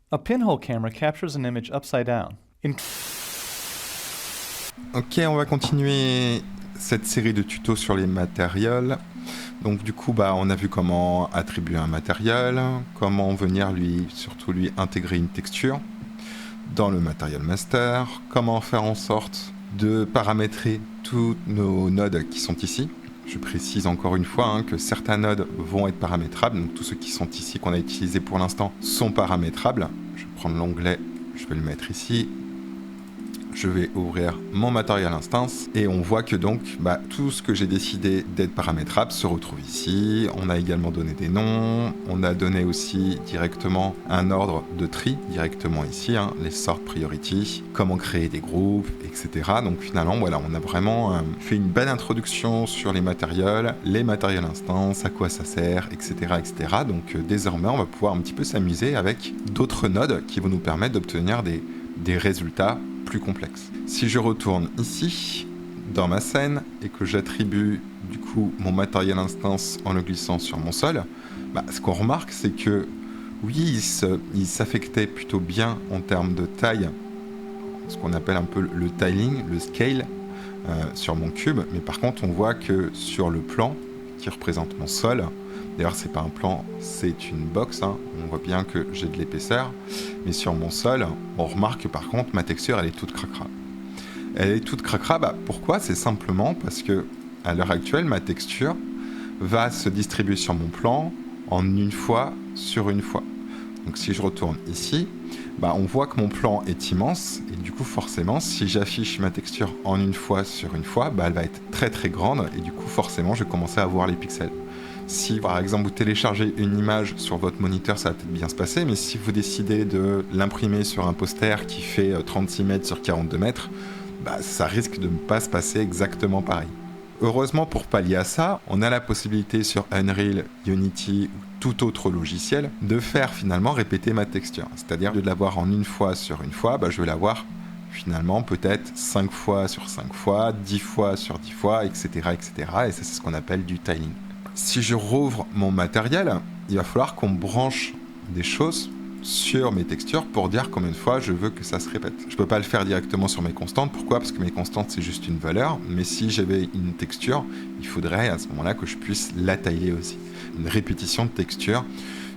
A pinhole camera captures an image upside down. Ok, on va continuer cette série de tutos sur les matériels. Donc du coup, on a vu comment attribuer un matériel, comment venir surtout lui intégrer une texture dans le matériel master, comment faire en sorte de paramétrer tous nos nodes qui sont ici. Je précise encore une fois que certains nodes vont être paramétrables, donc tous ceux qui sont ici qu'on a utilisés pour l'instant sont paramétrables. Je vais prendre l'onglet, je vais le mettre ici. Je vais ouvrir mon matériel instance et on voit que donc tout ce que j'ai décidé d'être paramétrable se retrouve ici. On a également donné des noms, on a donné aussi directement un ordre de tri directement ici, les sort priority, comment créer des groupes, etc. Donc finalement voilà, on a vraiment fait une belle introduction sur les matériels instance, à quoi ça sert, etc. etc. Donc désormais on va pouvoir un petit peu s'amuser avec d'autres nodes qui vont nous permettre d'obtenir des résultats plus complexe. Si je retourne ici, dans ma scène, et que j'attribue du coup mon matériel instance en le glissant sur mon sol, ce qu'on remarque c'est que oui, il s'affectait plutôt bien en termes de taille, ce qu'on appelle un peu le tiling, le scale, sur mon cube, mais par contre on voit que sur le plan qui représente mon sol, d'ailleurs c'est pas un plan, c'est une box, on voit bien que j'ai de l'épaisseur, mais sur mon sol, on remarque que par contre ma texture elle est toute cracra. Elle est toute cracra, pourquoi? C'est simplement parce que à l'heure actuelle ma texture va se distribuer sur mon plan en une fois sur une fois. Donc si je retourne ici, on voit que mon plan est immense, et du coup forcément si j'affiche ma texture en une fois sur une fois, elle va être très très grande, et du coup forcément je vais commencer à voir les pixels. Si par exemple vous téléchargez une image sur votre moniteur, ça va peut-être bien se passer, mais si vous décidez de l'imprimer sur un poster qui fait 36 mètres sur 42 mètres, ça risque de ne pas se passer exactement pareil. Heureusement pour pallier à ça, on a la possibilité sur Unreal, Unity ou tout autre logiciel de faire finalement répéter ma texture. C'est-à-dire de l'avoir en une fois sur une fois, je vais l'avoir finalement peut-être 5 fois sur 5 fois, 10 fois sur 10 fois, etc. etc. Et ça c'est ce qu'on appelle du tiling. Si je rouvre mon matériel, il va falloir qu'on branche des choses sur mes textures pour dire combien de fois je veux que ça se répète. Je peux pas le faire directement sur mes constantes. Pourquoi? Parce que mes constantes c'est juste une valeur, mais si j'avais une texture, il faudrait à ce moment-là que je puisse la tailler aussi. Une répétition de texture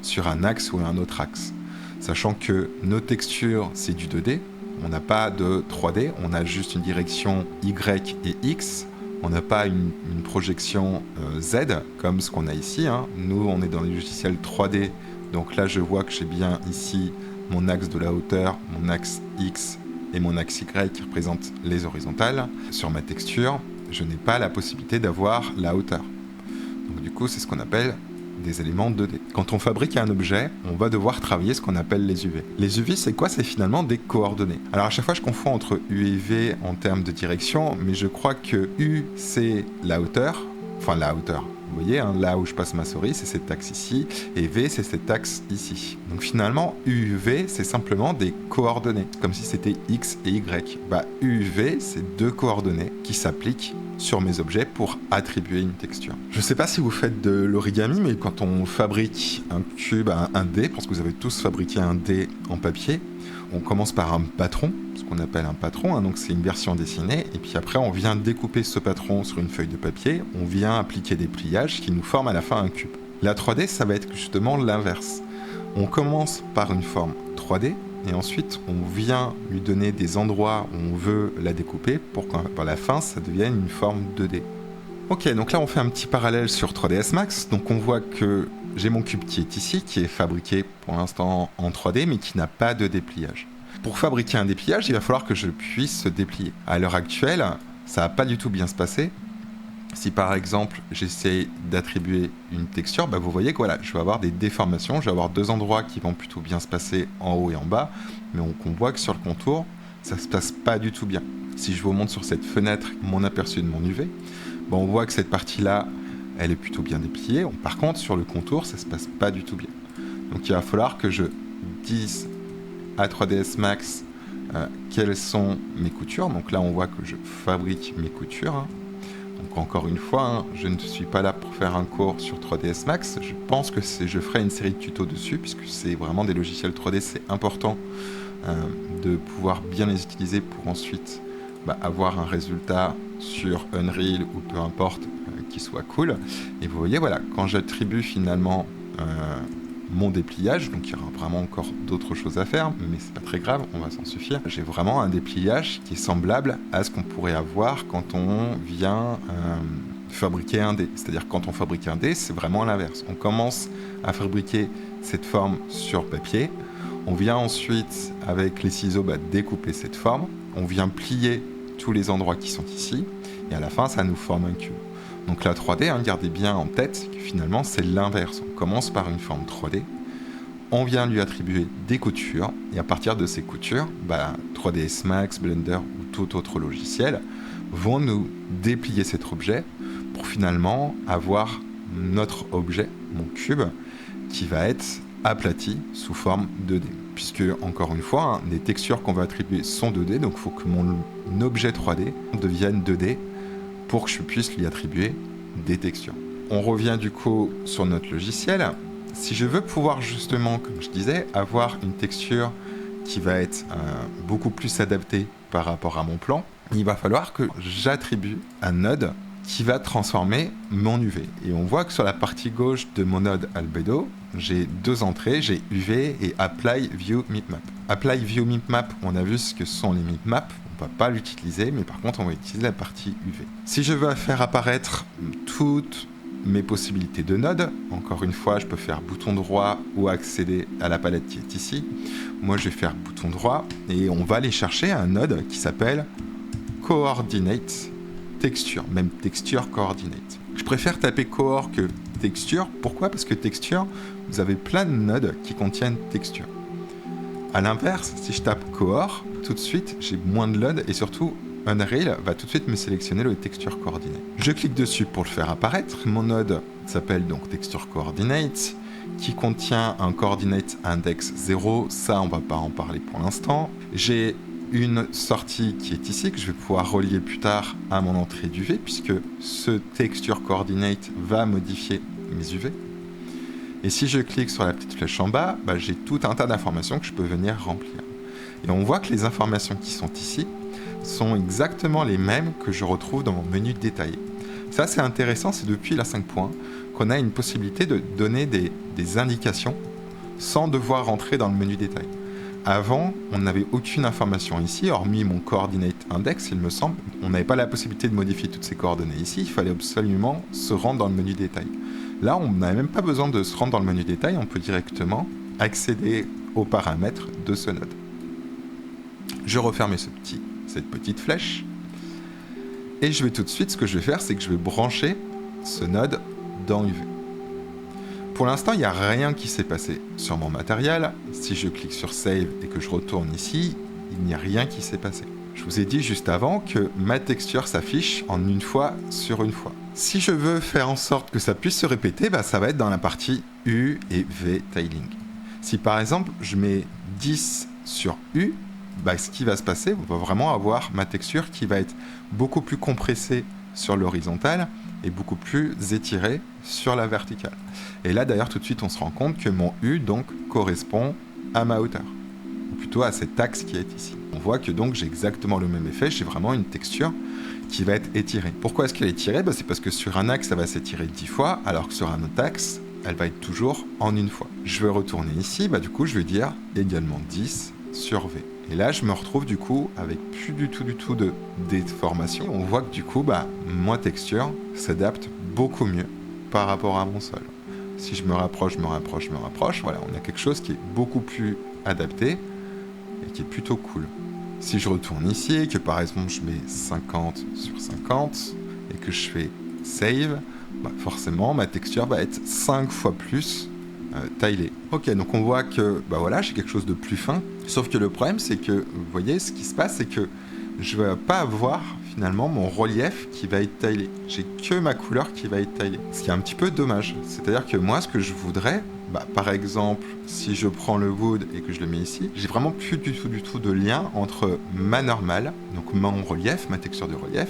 sur un axe ou un autre axe. Sachant que nos textures c'est du 2D, on n'a pas de 3D, on a juste une direction Y et X. On n'a pas une projection Z comme ce qu'on a ici. Nous, on est dans les logiciels 3D. Donc là, je vois que j'ai bien ici mon axe de la hauteur, mon axe X et mon axe Y qui représentent les horizontales. Sur ma texture, je n'ai pas la possibilité d'avoir la hauteur. Donc du coup, c'est ce qu'on appelle des éléments 2D. Quand on fabrique un objet, on va devoir travailler ce qu'on appelle les UV. Les UV, c'est quoi? C'est finalement des coordonnées. Alors à chaque fois, je confonds entre U et V en termes de direction, mais je crois que U, c'est la hauteur, enfin la hauteur. Vous voyez, là où je passe ma souris, c'est cet axe ici, et V, c'est cet axe ici. Donc finalement, UV, c'est simplement des coordonnées, comme si c'était X et Y. UV, c'est deux coordonnées qui s'appliquent sur mes objets pour attribuer une texture. Je ne sais pas si vous faites de l'origami, mais quand on fabrique un cube, un dé, parce que vous avez tous fabriqué un dé en papier, on commence par un patron, ce qu'on appelle un patron, donc c'est une version dessinée, et puis après on vient découper ce patron sur une feuille de papier, on vient appliquer des pliages qui nous forment à la fin un cube. La 3D, ça va être justement l'inverse. On commence par une forme 3D, et ensuite on vient lui donner des endroits où on veut la découper pour qu'à la fin ça devienne une forme 2D. Ok, donc là on fait un petit parallèle sur 3ds Max, donc on voit que j'ai mon cube qui est ici, qui est fabriqué pour l'instant en 3D, mais qui n'a pas de dépliage. Pour fabriquer un dépliage, il va falloir que je puisse déplier. À l'heure actuelle, ça va pas du tout bien se passer. Si par exemple j'essaie d'attribuer une texture, vous voyez que voilà, je vais avoir des déformations, je vais avoir deux endroits qui vont plutôt bien se passer en haut et en bas, mais on voit que sur le contour, ça se passe pas du tout bien. Si je vous montre sur cette fenêtre mon aperçu de mon UV, on voit que cette partie-là, elle est plutôt bien dépliée. Par contre, sur le contour, ça se passe pas du tout bien. Donc il va falloir que je dise à 3ds Max quelles sont mes coutures. Donc là, on voit que je fabrique mes coutures. Donc encore une fois, je ne suis pas là pour faire un cours sur 3ds Max. Je pense que je ferai une série de tutos dessus, puisque c'est vraiment des logiciels 3D, c'est important de pouvoir bien les utiliser pour ensuite avoir un résultat sur Unreal ou peu importe qui soit cool. Et vous voyez, voilà, quand j'attribue finalement mon dépliage, donc il y aura vraiment encore d'autres choses à faire, mais c'est pas très grave, on va s'en suffire. J'ai vraiment un dépliage qui est semblable à ce qu'on pourrait avoir quand on vient fabriquer un dé. C'est-à-dire quand on fabrique un dé, c'est vraiment l'inverse. On commence à fabriquer cette forme sur papier, on vient ensuite avec les ciseaux découper cette forme, on vient plier tous les endroits qui sont ici, et à la fin ça nous forme un cube. Donc la 3D, gardez bien en tête que finalement c'est l'inverse. On commence par une forme 3D, on vient lui attribuer des coutures, et à partir de ces coutures, 3ds Max, Blender ou tout autre logiciel vont nous déplier cet objet pour finalement avoir notre objet, mon cube, qui va être aplati sous forme 2D. Puisque, encore une fois, les textures qu'on va attribuer sont 2D, donc il faut que mon objet 3D devienne 2D pour que je puisse lui attribuer des textures. On revient du coup sur notre logiciel. Si je veux pouvoir justement, comme je disais, avoir une texture qui va être beaucoup plus adaptée par rapport à mon plan, il va falloir que j'attribue un node qui va transformer mon UV. Et on voit que sur la partie gauche de mon node Albedo, j'ai deux entrées, j'ai UV et Apply View Mipmap. Apply View Mipmap, on a vu ce que sont les mipmaps, on va pas l'utiliser, mais par contre on va utiliser la partie UV. Si je veux faire apparaître toutes mes possibilités de node, encore une fois, je peux faire bouton droit ou accéder à la palette qui est ici. Moi je vais faire bouton droit et on va aller chercher un node qui s'appelle Coordinate Texture, même Texture Coordinate. Je préfère taper Coor que Texture. Pourquoi? Parce que Texture, vous avez plein de nodes qui contiennent Texture. A l'inverse, si je tape Coor, tout de suite, j'ai moins de nodes et surtout, Unreal va tout de suite me sélectionner le Texture Coordinate. Je clique dessus pour le faire apparaître. Mon node s'appelle donc Texture Coordinate, qui contient un Coordinate Index 0. Ça, on va pas en parler pour l'instant. J'ai une sortie qui est ici, que je vais pouvoir relier plus tard à mon entrée d'UV, puisque ce Texture Coordinate va modifier mes UV. Et si je clique sur la petite flèche en bas, j'ai tout un tas d'informations que je peux venir remplir. Et on voit que les informations qui sont ici sont exactement les mêmes que je retrouve dans mon menu détaillé. Ça, c'est intéressant, c'est depuis la 5 points qu'on a une possibilité de donner des indications sans devoir rentrer dans le menu détail. Avant, on n'avait aucune information ici, hormis mon coordinate index, il me semble. On n'avait pas la possibilité de modifier toutes ces coordonnées ici, il fallait absolument se rendre dans le menu détail. Là, on n'avait même pas besoin de se rendre dans le menu détail, on peut directement accéder aux paramètres de ce node. Je referme cette petite flèche, et je vais tout de suite, ce que je vais faire, c'est que je vais brancher ce node dans UV. Pour l'instant, il n'y a rien qui s'est passé sur mon matériel. Si je clique sur Save et que je retourne ici, il n'y a rien qui s'est passé. Je vous ai dit juste avant que ma texture s'affiche en une fois sur une fois. Si je veux faire en sorte que ça puisse se répéter, ça va être dans la partie U et V tiling. Si par exemple, je mets 10 sur U, ce qui va se passer, on va vraiment avoir ma texture qui va être beaucoup plus compressée sur l'horizontale et beaucoup plus étirée sur la verticale. Et là d'ailleurs tout de suite on se rend compte que mon U donc correspond à ma hauteur, ou plutôt à cet axe qui est ici. On voit que donc j'ai exactement le même effet, j'ai vraiment une texture qui va être étirée. Pourquoi est-ce qu'elle est étirée? C'est parce que sur un axe ça va s'étirer 10 fois, alors que sur un autre axe elle va être toujours en une fois. Je vais retourner ici, du coup je vais dire également 10 sur V. Et là, je me retrouve du coup avec plus du tout de déformation. On voit que du coup, ma texture s'adapte beaucoup mieux par rapport à mon sol. Si je me rapproche, voilà, on a quelque chose qui est beaucoup plus adapté et qui est plutôt cool. Si je retourne ici et que par exemple je mets 50 sur 50 et que je fais Save, forcément ma texture va être 5 fois plus taillée. Ok, donc on voit que voilà, j'ai quelque chose de plus fin. Sauf que le problème, c'est que, vous voyez, ce qui se passe, c'est que je ne vais pas avoir finalement mon relief qui va être taillé. J'ai que ma couleur qui va être taillée. Ce qui est un petit peu dommage. C'est-à-dire que moi, ce que je voudrais, par exemple, si je prends le wood et que je le mets ici, j'ai vraiment plus du tout de lien entre ma normale, donc mon relief, ma texture de relief,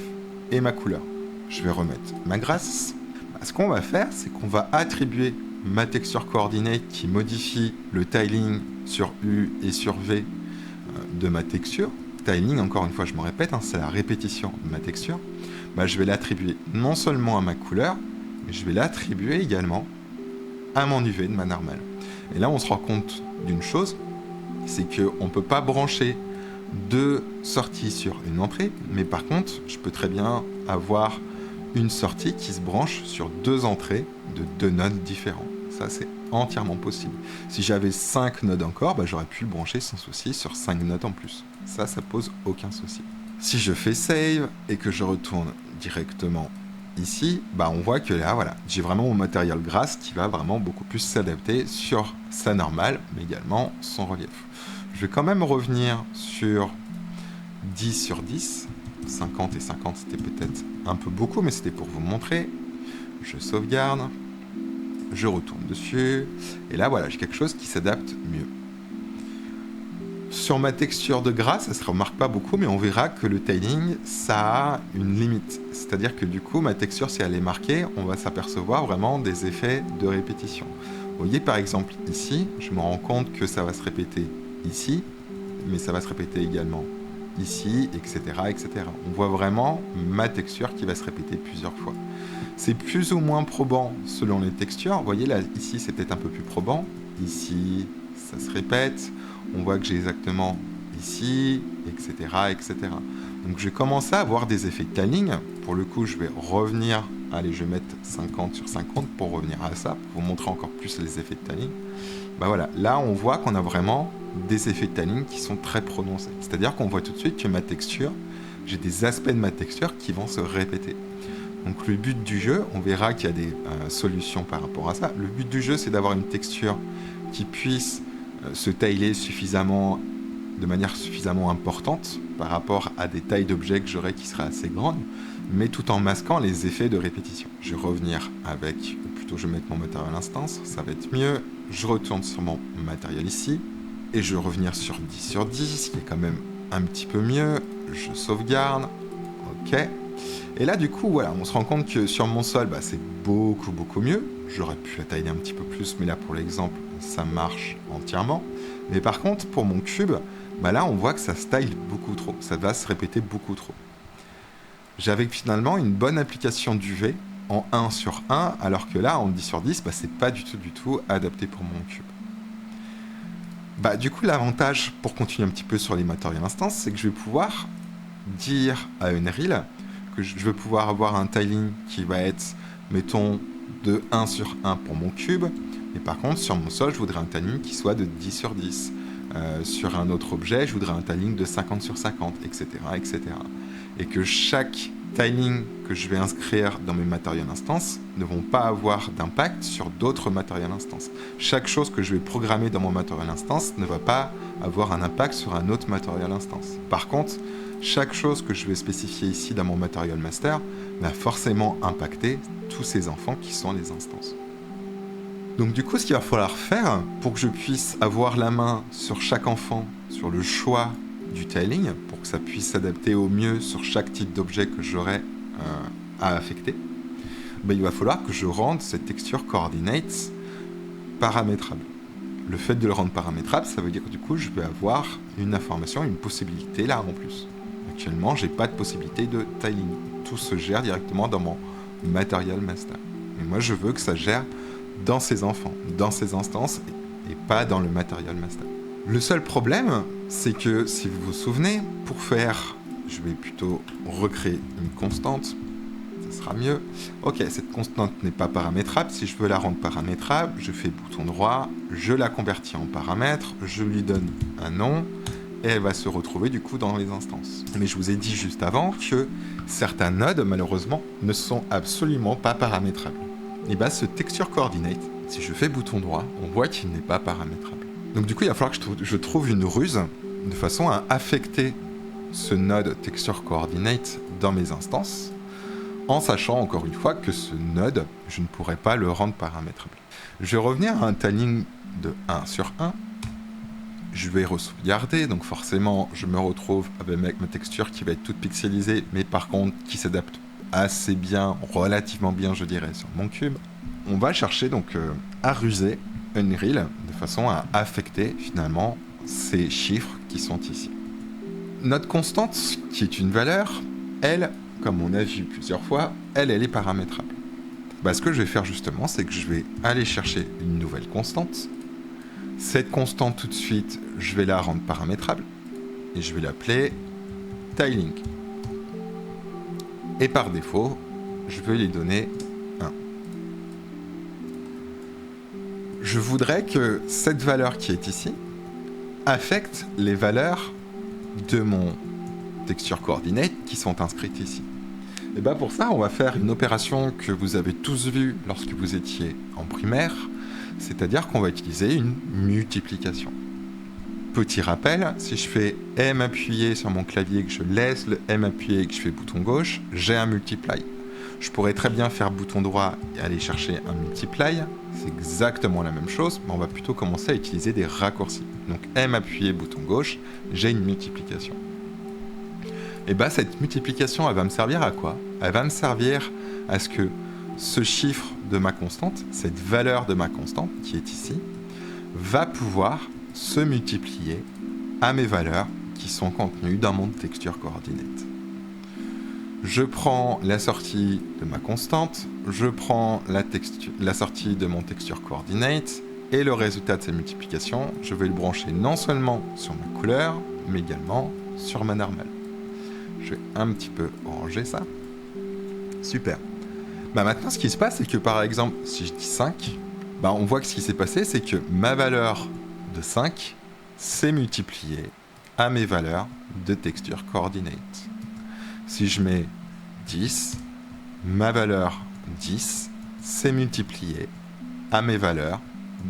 et ma couleur. Je vais remettre ma grâce. Ce qu'on va faire, c'est qu'on va attribuer ma texture coordinate qui modifie le tiling sur U et sur V de ma texture. Tiling, encore une fois, je me répète, c'est la répétition de ma texture. Je vais l'attribuer non seulement à ma couleur, mais je vais l'attribuer également à mon UV de ma normale. Et là, on se rend compte d'une chose, c'est qu'on ne peut pas brancher deux sorties sur une entrée, mais par contre, je peux très bien avoir une sortie qui se branche sur deux entrées de deux nodes différents. Ça, c'est entièrement possible. Si j'avais 5 nodes encore, j'aurais pu le brancher sans souci sur 5 nodes en plus. Ça pose aucun souci. Si je fais save et que je retourne directement ici, on voit que là, voilà, j'ai vraiment mon matériel grass qui va vraiment beaucoup plus s'adapter sur sa normale, mais également son relief. Je vais quand même revenir sur 10 sur 10. 50 et 50, c'était peut-être un peu beaucoup, mais c'était pour vous montrer. Je sauvegarde. Je retourne dessus. Et là, voilà, j'ai quelque chose qui s'adapte mieux. Sur ma texture de gras, ça ne se remarque pas beaucoup, mais on verra que le tiling, ça a une limite. C'est-à-dire que du coup, ma texture, si elle est marquée, on va s'apercevoir vraiment des effets de répétition. Vous voyez, par exemple, ici, je me rends compte que ça va se répéter ici, mais ça va se répéter également ici, etc., etc. On voit vraiment ma texture qui va se répéter plusieurs fois. C'est plus ou moins probant selon les textures. Vous voyez, là, ici, c'est peut-être un peu plus probant. Ici, ça se répète. On voit que j'ai exactement ici, etc., etc. Donc, je vais commencer à avoir des effets de tiling. Pour le coup, je vais revenir. Allez, je vais mettre 50 sur 50 pour revenir à ça, pour vous montrer encore plus les effets de tiling. Voilà, là, on voit qu'on a vraiment des effets de tiling qui sont très prononcés. C'est-à-dire qu'on voit tout de suite que ma texture, j'ai des aspects de ma texture qui vont se répéter. Donc le but du jeu, on verra qu'il y a des solutions par rapport à ça. Le but du jeu, c'est d'avoir une texture qui puisse se tiler suffisamment, de manière suffisamment importante par rapport à des tailles d'objets que j'aurai qui seraient assez grandes, mais tout en masquant les effets de répétition. Je vais revenir avec, ou plutôt je vais mettre mon matériel instance, ça va être mieux. Je retourne sur mon matériel ici, et je vais revenir sur 10 sur 10, qui est quand même un petit peu mieux. Je sauvegarde, ok. Et là, du coup, voilà, on se rend compte que sur mon sol, c'est beaucoup, beaucoup mieux. J'aurais pu la tailler un petit peu plus, mais là, pour l'exemple, ça marche entièrement. Mais par contre, pour mon cube, là, on voit que ça se taille beaucoup trop. Ça va se répéter beaucoup trop. J'avais finalement une bonne application d'UV en 1 sur 1, alors que là, en 10 sur 10, c'est pas du tout adapté pour mon cube. Du coup, l'avantage, pour continuer un petit peu sur les matériels instances, c'est que je vais pouvoir dire à Unreal que je vais pouvoir avoir un tiling qui va être, mettons, de 1 sur 1 pour mon cube, et par contre, sur mon sol, je voudrais un tiling qui soit de 10 sur 10. Sur un autre objet, je voudrais un tiling de 50 sur 50, etc., etc. Et que chaque tiling que je vais inscrire dans mes matériels instances ne vont pas avoir d'impact sur d'autres matériels instances. Chaque chose que je vais programmer dans mon matériel instance ne va pas avoir un impact sur un autre matériel instance. Par contre, chaque chose que je vais spécifier ici dans mon matériel master va forcément impacter tous ces enfants qui sont les instances. Donc du coup, ce qu'il va falloir faire pour que je puisse avoir la main sur chaque enfant, sur le choix du tiling, pour que ça puisse s'adapter au mieux sur chaque type d'objet que j'aurai à affecter, il va falloir que je rende cette texture coordinates paramétrable. Le fait de le rendre paramétrable, ça veut dire que du coup, je vais avoir une information, une possibilité là en plus. Actuellement, j'ai pas de possibilité de tiling. Tout se gère directement dans mon matériel master. Mais moi, je veux que ça gère dans ces enfants, dans ces instances, et pas dans le matériel master. Le seul problème, c'est que, si vous vous souvenez, pour faire, je vais plutôt recréer une constante, ça sera mieux. Ok, cette constante n'est pas paramétrable, si je veux la rendre paramétrable, je fais bouton droit, je la convertis en paramètre, je lui donne un nom, et elle va se retrouver du coup dans les instances. Mais je vous ai dit juste avant que certains nodes, malheureusement, ne sont absolument pas paramétrables. Et ce texture coordinate, si je fais bouton droit, on voit qu'il n'est pas paramétrable. Donc du coup, il va falloir que je trouve une ruse de façon à affecter ce node texture coordinate dans mes instances, en sachant encore une fois que ce node, je ne pourrais pas le rendre paramétrable. Je vais revenir à un tiling de 1 sur 1. Je vais re-sauvegarder, donc forcément, je me retrouve avec ma texture qui va être toute pixelisée, mais par contre, qui s'adapte assez bien, relativement bien je dirais, sur mon cube. On va chercher donc à ruser Unreal de façon à affecter finalement ces chiffres qui sont ici. Notre constante, qui est une valeur, elle, comme on a vu plusieurs fois, elle est paramétrable. Ce que je vais faire justement, c'est que je vais aller chercher une nouvelle constante. Cette constante, tout de suite, je vais la rendre paramétrable et je vais l'appeler tiling. Et par défaut, je vais lui donner 1. Je voudrais que cette valeur qui est ici affecte les valeurs de mon texture coordinate qui sont inscrites ici. Et pour ça, on va faire une opération que vous avez tous vue lorsque vous étiez en primaire, c'est-à-dire qu'on va utiliser une multiplication. Petit rappel, si je fais M appuyé sur mon clavier, que je laisse le M appuyé et que je fais bouton gauche, j'ai un multiply. Je pourrais très bien faire bouton droit et aller chercher un multiply, c'est exactement la même chose, mais on va plutôt commencer à utiliser des raccourcis. Donc M appuyé, bouton gauche, j'ai une multiplication. Et cette multiplication, elle va me servir à quoi? Elle va me servir à ce que ce chiffre de ma constante, cette valeur de ma constante qui est ici, va pouvoir se multiplier à mes valeurs qui sont contenues dans mon texture coordinate. Je prends la sortie de ma constante, je prends la sortie de mon texture coordinate, et le résultat de ces multiplications, je vais le brancher non seulement sur ma couleur, mais également sur ma normale. Je vais un petit peu ranger ça. Super. Maintenant, ce qui se passe, c'est que par exemple, si je dis 5, on voit que ce qui s'est passé, c'est que ma valeur de 5 s'est multipliée à mes valeurs de texture coordinate. Si je mets 10, ma valeur 10 s'est multipliée à mes valeurs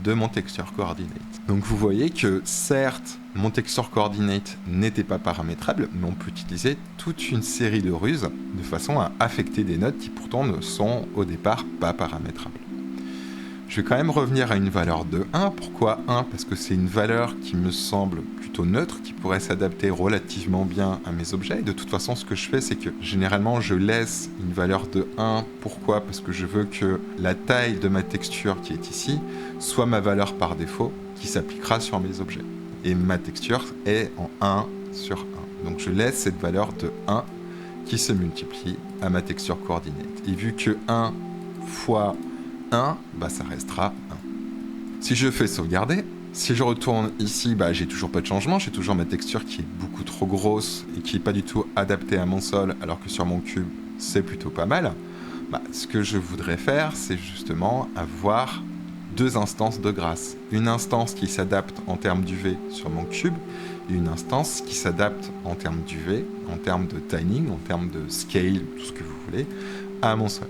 de mon texture coordinate. Donc vous voyez que certes, mon texture coordinate n'était pas paramétrable, mais on peut utiliser toute une série de ruses de façon à affecter des notes qui pourtant ne sont au départ pas paramétrables. Je vais quand même revenir à une valeur de 1. Pourquoi 1? Parce que c'est une valeur qui me semble plutôt neutre, qui pourrait s'adapter relativement bien à mes objets. Et de toute façon, ce que je fais, c'est que généralement, je laisse une valeur de 1. Pourquoi? Parce que je veux que la taille de ma texture qui est ici soit ma valeur par défaut qui s'appliquera sur mes objets. Et ma texture est en 1 sur 1. Donc je laisse cette valeur de 1 qui se multiplie à ma texture coordinate. Et vu que 1 fois 1, ça restera 1. Si je fais sauvegarder, si je retourne ici, j'ai toujours pas de changement, j'ai toujours ma texture qui est beaucoup trop grosse et qui n'est pas du tout adaptée à mon sol, alors que sur mon cube, c'est plutôt pas mal. Ce que je voudrais faire, c'est justement avoir deux instances de grâce. Une instance qui s'adapte en termes d'UV sur mon cube, et une instance qui s'adapte en termes d'UV, en termes de timing, en termes de scale, tout ce que vous voulez, à mon sol.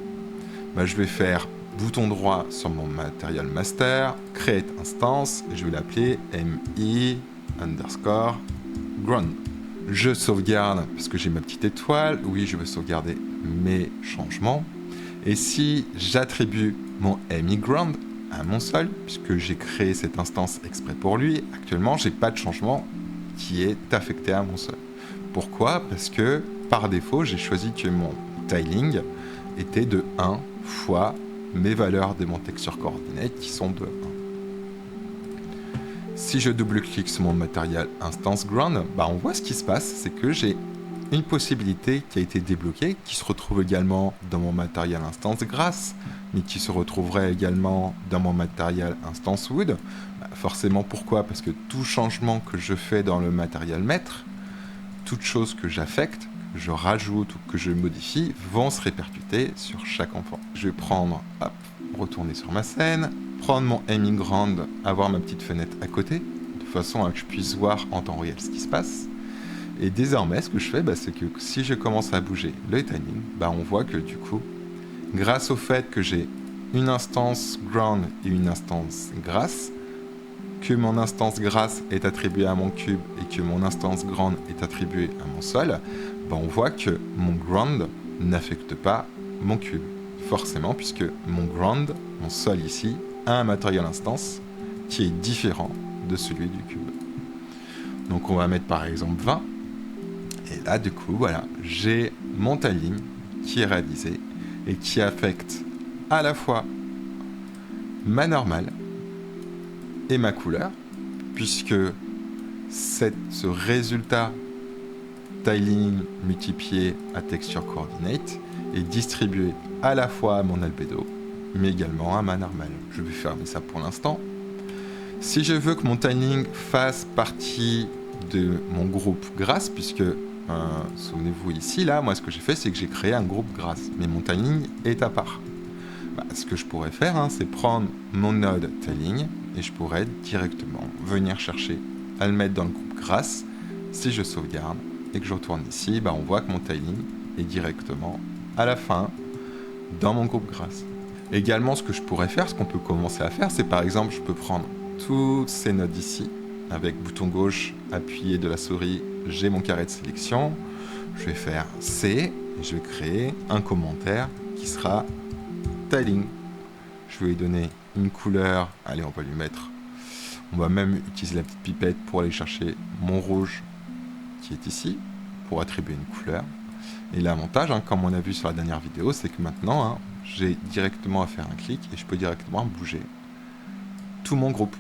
Je vais faire bouton droit sur mon material master, create instance, et je vais l'appeler mi_ground. Je sauvegarde parce que j'ai ma petite étoile. Oui, je veux sauvegarder mes changements. Et si j'attribue mon mi_ground à mon sol, puisque j'ai créé cette instance exprès pour lui, actuellement, j'ai pas de changement qui est affecté à mon sol. Pourquoi? Parce que par défaut, j'ai choisi que mon tiling était de 1 fois mes valeurs de mon texture coordinate qui sont de 1. Si je double-clique sur mon material instance ground, on voit ce qui se passe, c'est que j'ai une possibilité qui a été débloquée, qui se retrouve également dans mon material instance grass, mais qui se retrouverait également dans mon material instance wood. Forcément, pourquoi? Parce que tout changement que je fais dans le material maître, toute chose que j'affecte, que je rajoute ou que je modifie, vont se répercuter sur chaque enfant. Je vais prendre, retourner sur ma scène, prendre mon mi_ground, avoir ma petite fenêtre à côté, de façon à que je puisse voir en temps réel ce qui se passe. Et désormais, ce que je fais, c'est que si je commence à bouger le timing, on voit que du coup, grâce au fait que j'ai une instance ground et une instance grass, que mon instance grass est attribuée à mon cube et que mon instance ground est attribuée à mon sol, on voit que mon ground n'affecte pas mon cube. Forcément, puisque mon ground, mon sol ici, a un material instance qui est différent de celui du cube. Donc on va mettre par exemple 20. Et là, du coup, voilà, j'ai mon tiling qui est réalisé et qui affecte à la fois ma normale et ma couleur, puisque ce résultat tiling multiplié à texture coordinate est distribué à la fois à mon albédo, mais également à ma normale. Je vais fermer ça pour l'instant. Si je veux que mon tiling fasse partie de mon groupe grâce, puisque souvenez-vous ici, là, moi ce que j'ai fait, c'est que j'ai créé un groupe grâce, mais mon tiling est à part. Ce que je pourrais faire, c'est prendre mon node tiling et je pourrais directement venir chercher à le mettre dans le groupe grâce. Si je sauvegarde et que je retourne ici, on voit que mon tiling est directement à la fin dans mon groupe grâce. Également, ce que je pourrais faire, ce qu'on peut commencer à faire, c'est par exemple, je peux prendre toutes ces nodes ici, avec bouton gauche appuyé de la souris, j'ai mon carré de sélection, je vais faire C, et je vais créer un commentaire qui sera tiling. Je vais lui donner une couleur, allez on va même utiliser la petite pipette pour aller chercher mon rouge qui est ici, pour attribuer une couleur. Et l'avantage, comme on a vu sur la dernière vidéo, c'est que maintenant, j'ai directement à faire un clic et je peux directement bouger tout mon groupe.